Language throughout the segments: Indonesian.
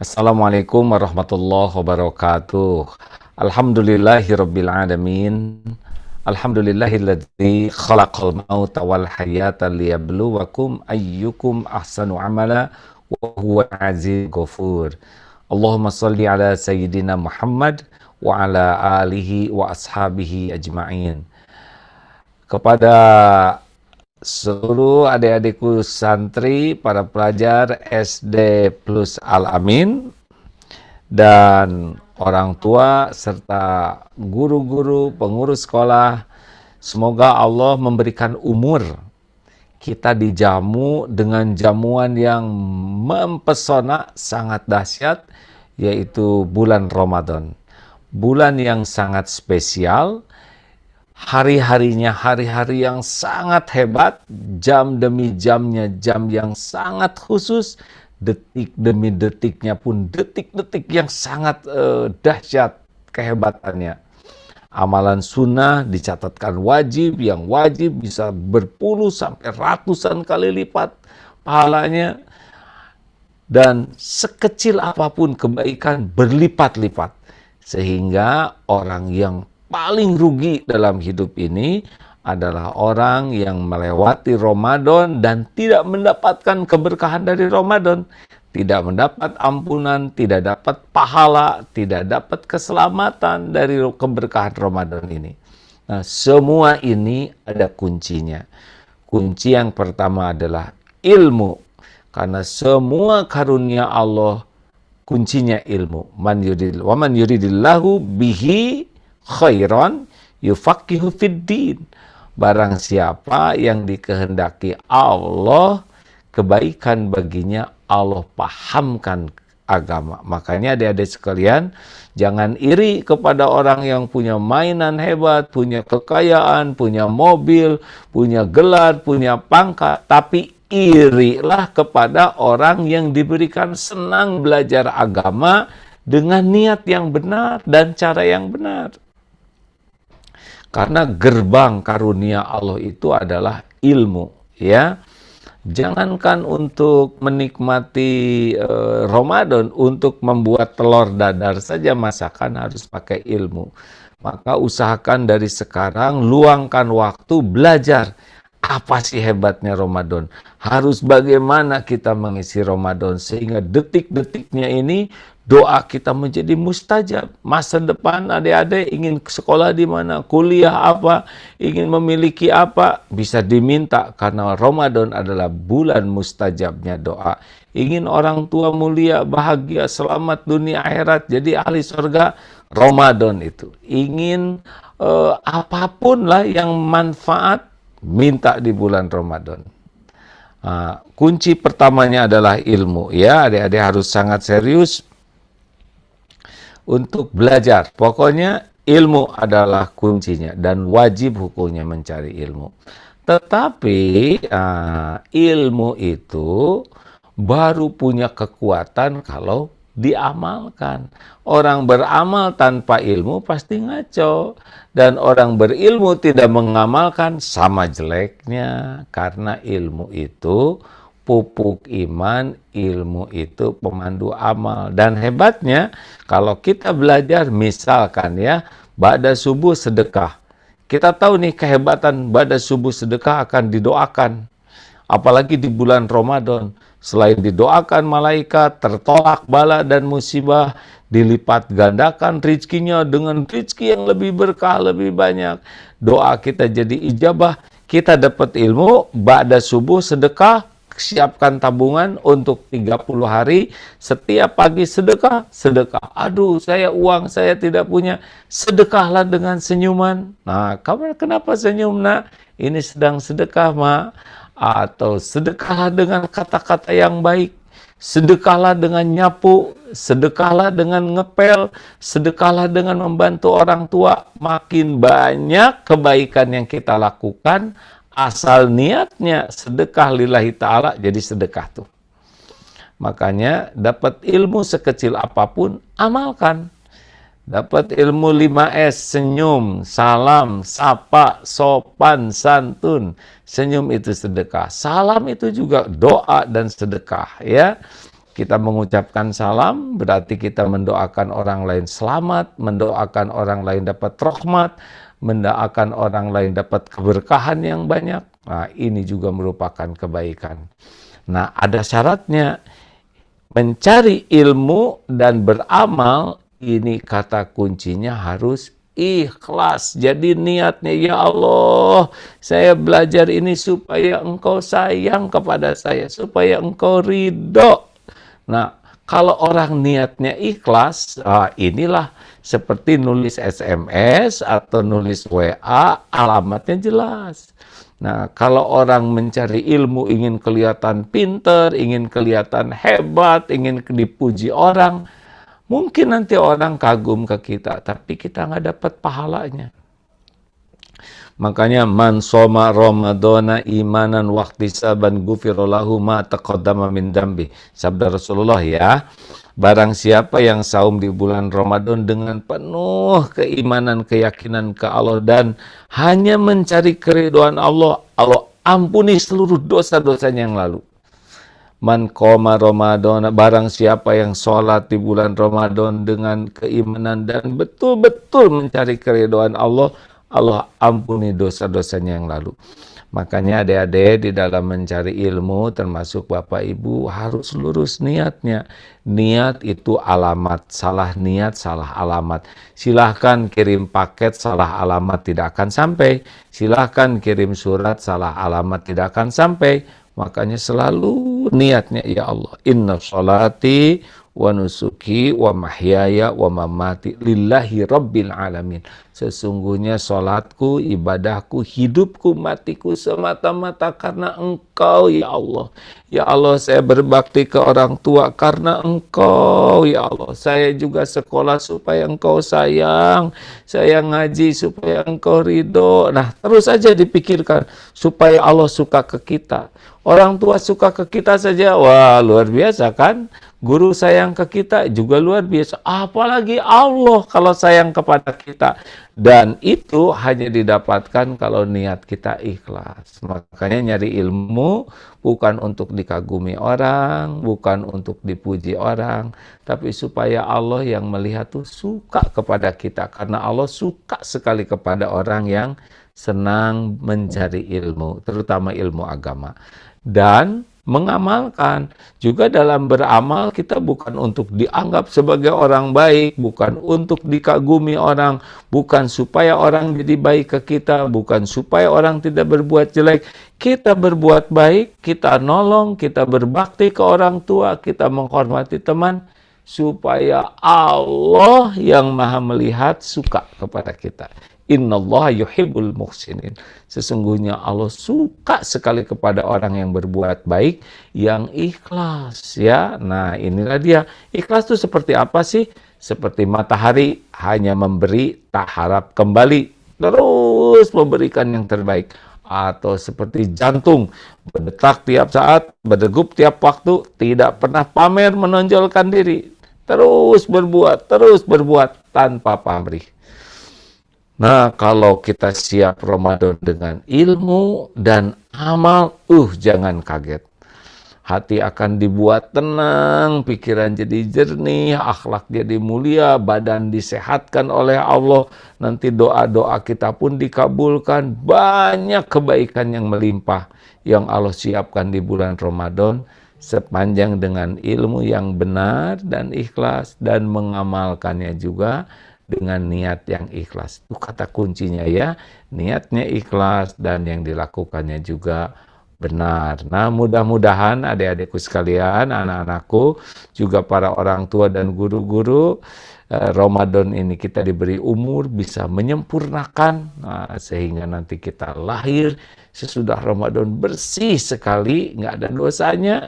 Assalamualaikum warahmatullahi wabarakatuh. Alhamdulillahirabbil alamin. Alhamdulillahilladzi khalaqal mauta wal hayata liyabluwakum ayyukum ahsanu amala wa huwa azizul ghafur. Allahumma shalli ala sayyidina Muhammad wa ala alihi wa ashabihi ajma'in. Kepada seluruh adik-adikku santri, para pelajar SD plus Al-Amin, dan orang tua serta guru-guru, pengurus sekolah, semoga Allah memberikan umur kita dijamu dengan jamuan yang mempesona, sangat dahsyat, yaitu bulan Ramadan. Bulan yang sangat spesial, hari-harinya hari-hari yang sangat hebat, jam demi jamnya jam yang sangat khusus, detik demi detiknya pun detik-detik yang sangat dahsyat kehebatannya. Amalan sunnah dicatatkan wajib, yang wajib bisa berpuluh sampai ratusan kali lipat pahalanya, dan sekecil apapun kebaikan berlipat-lipat, sehingga orang yang paling rugi dalam hidup ini adalah orang yang melewati Ramadan dan tidak mendapatkan keberkahan dari Ramadan, tidak mendapat ampunan, tidak dapat pahala, tidak dapat keselamatan dari keberkahan Ramadan ini. Nah, semua ini ada kuncinya. Kunci yang pertama adalah ilmu, karena semua karunia Allah kuncinya ilmu. Man yuridillahu bihi khairan yufaqihu fiddin. Barang siapa yang dikehendaki Allah kebaikan baginya, Allah pahamkan agama. Makanya adik-adik sekalian, jangan iri kepada orang yang punya mainan hebat, punya kekayaan, punya mobil, punya gelar, punya pangkat, tapi irilah kepada orang yang diberikan senang belajar agama dengan niat yang benar dan cara yang benar. Karena gerbang karunia Allah itu adalah ilmu, ya. Jangankan untuk menikmati Ramadan, untuk membuat telur dadar saja masakan harus pakai ilmu. Maka usahakan dari sekarang, luangkan waktu belajar. Apa sih hebatnya Ramadan? Harus bagaimana kita mengisi Ramadan sehingga detik-detiknya ini doa kita menjadi mustajab. Masa depan adik-adik ingin sekolah di mana, kuliah apa, ingin memiliki apa, bisa diminta karena Ramadan adalah bulan mustajabnya doa. Ingin orang tua mulia, bahagia, selamat dunia akhirat, jadi ahli surga, Ramadan itu. Ingin apapun lah yang manfaat, minta di bulan Ramadan. Kunci pertamanya adalah ilmu, ya. Adik-adik harus sangat serius untuk belajar. Pokoknya ilmu adalah kuncinya dan wajib hukumnya mencari ilmu. Tetapi ilmu itu baru punya kekuatan kalau diamalkan. Orang beramal tanpa ilmu pasti ngaco, dan orang berilmu tidak mengamalkan sama jeleknya, karena ilmu itu pupuk iman, ilmu itu pemandu amal. Dan hebatnya kalau kita belajar, misalkan ya, ba'da subuh sedekah. Kita tahu nih kehebatan ba'da subuh sedekah akan didoakan. Apalagi di bulan Ramadan, selain didoakan malaikat, tertolak bala dan musibah, dilipat gandakan rizkinya dengan rizki yang lebih berkah, lebih banyak. Doa kita jadi ijabah, kita dapat ilmu, ba'da subuh sedekah, siapkan tabungan untuk 30 hari, setiap pagi sedekah, sedekah. Aduh, uang saya tidak punya, sedekahlah dengan senyuman. Nah, kamu kenapa senyum, nak? Ini sedang sedekah, mak. Atau sedekahlah dengan kata-kata yang baik, sedekahlah dengan nyapu, sedekahlah dengan ngepel, sedekahlah dengan membantu orang tua. Makin banyak kebaikan yang kita lakukan, asal niatnya sedekah lillahi ta'ala, jadi sedekah tuh. Makanya dapat ilmu sekecil apapun, amalkan. Dapat ilmu 5S, senyum, salam, sapa, sopan, santun. Senyum itu sedekah. Salam itu juga doa dan sedekah, ya. Kita mengucapkan salam berarti kita mendoakan orang lain selamat, mendoakan orang lain dapat rahmat, mendoakan orang lain dapat keberkahan yang banyak. Nah, ini juga merupakan kebaikan. Nah, ada syaratnya. Mencari ilmu dan beramal, ini kata kuncinya harus ikhlas. Jadi niatnya, ya Allah, saya belajar ini supaya Engkau sayang kepada saya, supaya Engkau ridho. Nah, kalau orang niatnya ikhlas, inilah seperti nulis SMS atau nulis WA, alamatnya jelas. Nah, kalau orang mencari ilmu, ingin kelihatan pinter, ingin kelihatan hebat, ingin dipuji orang, mungkin nanti orang kagum ke kita, tapi kita nggak dapat pahalanya. Makanya man soma ramadhana imanan wahtisaban ghufira lahu ma taqaddama min dambi. Sabda Rasulullah ya. Barang siapa yang saum di bulan Ramadan dengan penuh keimanan, keyakinan ke Allah dan hanya mencari keridhaan Allah, Allah ampuni seluruh dosa-dosanya yang lalu. Man qoma Ramadan, barang siapa yang sholat di bulan Ramadan dengan keimanan dan betul-betul mencari keridhaan Allah, Allah ampuni dosa-dosanya yang lalu. Makanya adik-adik di dalam mencari ilmu, termasuk Bapak Ibu, harus lurus niatnya. Niat itu alamat, salah niat, salah alamat. Silahkan kirim paket, salah alamat tidak akan sampai. Silahkan kirim surat, salah alamat tidak akan sampai. Makanya selalu niatnya, ya Allah, inna sholati wa nusuki wa mahyaya wa mamati lillahi rabbil alamin. Sesungguhnya salatku, ibadahku, hidupku, matiku semata-mata karena Engkau, ya Allah. Ya Allah, saya berbakti ke orang tua karena Engkau, ya Allah. Saya juga sekolah supaya Engkau sayang. Saya ngaji supaya Engkau ridho. Nah, terus saja dipikirkan supaya Allah suka ke kita. Orang tua suka ke kita saja, wah luar biasa kan? Guru sayang ke kita juga luar biasa. Apalagi Allah kalau sayang kepada kita. Dan itu hanya didapatkan kalau niat kita ikhlas. Makanya nyari ilmu bukan untuk dikagumi orang, bukan untuk dipuji orang, tapi supaya Allah yang melihat tuh suka kepada kita. Karena Allah suka sekali kepada orang yang senang mencari ilmu, terutama ilmu agama. Dan mengamalkan. Juga dalam beramal kita bukan untuk dianggap sebagai orang baik, bukan untuk dikagumi orang, bukan supaya orang jadi baik ke kita, bukan supaya orang tidak berbuat jelek. Kita berbuat baik, kita nolong, kita berbakti ke orang tua, kita menghormati teman, supaya Allah yang maha melihat suka kepada kita. Innallaha yuhibbul muhsinin. Sesungguhnya Allah suka sekali kepada orang yang berbuat baik, yang ikhlas, ya. Nah, inilah dia. Ikhlas itu seperti apa sih? Seperti matahari hanya memberi, tak harap kembali. Terus memberikan yang terbaik. Atau seperti jantung, berdetak tiap saat, berdegup tiap waktu, tidak pernah pamer menonjolkan diri. Terus berbuat tanpa pamrih. Nah, kalau kita siap Ramadan dengan ilmu dan amal, jangan kaget. Hati akan dibuat tenang, pikiran jadi jernih, akhlak jadi mulia, badan disehatkan oleh Allah. Nanti doa-doa kita pun dikabulkan. Banyak kebaikan yang melimpah yang Allah siapkan di bulan Ramadan, sepanjang dengan ilmu yang benar dan ikhlas, dan mengamalkannya juga dengan niat yang ikhlas. Itu kata kuncinya ya, niatnya ikhlas dan yang dilakukannya juga benar. Nah, mudah-mudahan adik-adikku sekalian, anak-anakku, juga para orang tua dan guru-guru, Ramadan ini kita diberi umur bisa menyempurnakan, sehingga nanti kita lahir sesudah Ramadan bersih sekali, nggak ada dosanya.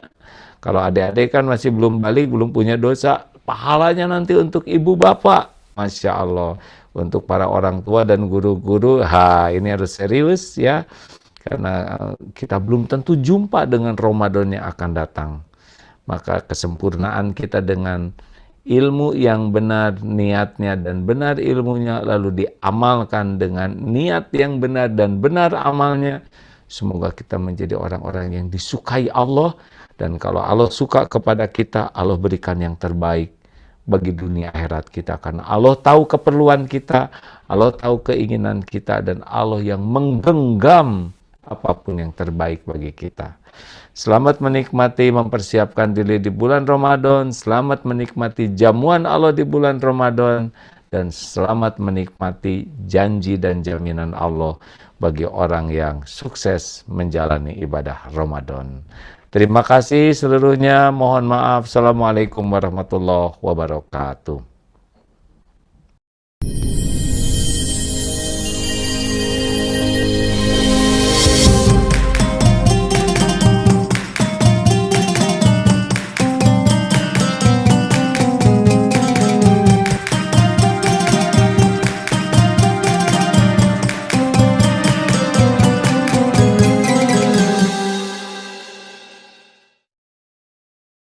Kalau adik-adik kan masih belum balik, belum punya dosa, pahalanya nanti untuk ibu bapak. Masya Allah. Untuk para orang tua dan guru-guru, ini harus serius ya. Karena kita belum tentu jumpa dengan Ramadan yang akan datang. Maka kesempurnaan kita dengan ilmu yang benar niatnya dan benar ilmunya, lalu diamalkan dengan niat yang benar dan benar amalnya. Semoga kita menjadi orang-orang yang disukai Allah Dan kalau Allah suka kepada kita, Allah berikan yang terbaik bagi dunia akhirat kita. Karena Allah tahu keperluan kita, Allah tahu keinginan kita, dan Allah yang menggenggam apapun yang terbaik bagi kita. Selamat menikmati mempersiapkan diri di bulan Ramadan, selamat menikmati jamuan Allah di bulan Ramadan, dan selamat menikmati janji dan jaminan Allah bagi orang yang sukses menjalani ibadah Ramadan. Terima kasih seluruhnya. Mohon maaf. Assalamualaikum warahmatullahi wabarakatuh.